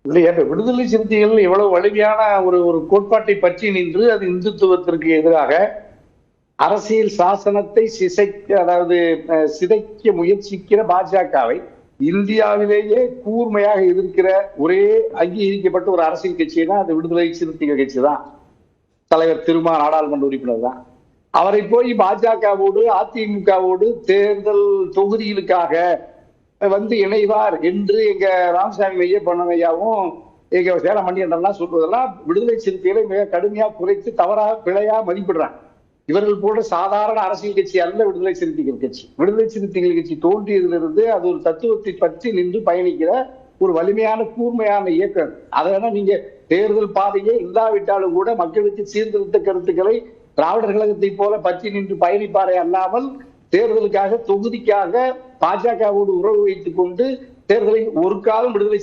இல்லையா, இப்ப விடுதலை சிறுத்தைகள் எவ்வளவு வலிமையான ஒரு ஒரு கோட்பாட்டை பற்றி நின்று அது இந்துத்துவத்திற்கு எதிராக அரசியல் சாசனத்தை அதாவது சிதைக்க முயற்சிக்கிற பாஜகவை இந்தியாவிலேயே கூர்மையாக எதிர்க்கிற ஒரே அங்கீகரிக்கப்பட்ட ஒரு அரசியல் கட்சினா அது விடுதலை சிறுத்தைகள் கட்சி தான். தலைவர் திருமா நாடாளுமன்ற உறுப்பினர் தான். அவரை போய் பாஜகவோடு அதிமுகவோடு தேர்தல் தொகுதிகளுக்காக வந்து இணைவார் என்று எங்க ராமசாமி ஐயா பொன்னமையாவும் எங்க சேலம் மணியன்றெல்லாம் சொல்றதெல்லாம் விடுதலை சிறுத்தைகளை மிக கடுமையா குறைத்து தவறா பிழையா மதிப்பிடுறாங்க. இவர்கள் போன்ற சாதாரண அரசியல் கட்சி அல்ல விடுதலை சிறுத்தைகள் கட்சி. விடுதலை சிறுத்தைகள் கட்சி தோன்றியதிலிருந்து அது ஒரு தத்துவத்தை பற்றி நின்று பயணிக்கிற ஒரு வலிமையான கூர்மையான இயக்கம். அதனால நீங்க தேர்தல் பாதையே இல்லாவிட்டாலும் கூட மக்களுக்கு சீர்திருத்த கருத்துக்களை திராவிடர் கழகத்தை போல பற்றி நின்று பயணிப்பாரே அல்லாமல் தேர்தலுக்காக தொகுதிக்காக பாஜகவோடு உறவு வைத்துக் கொண்டு தேர்தலை ஒரு காலம் விடுதலை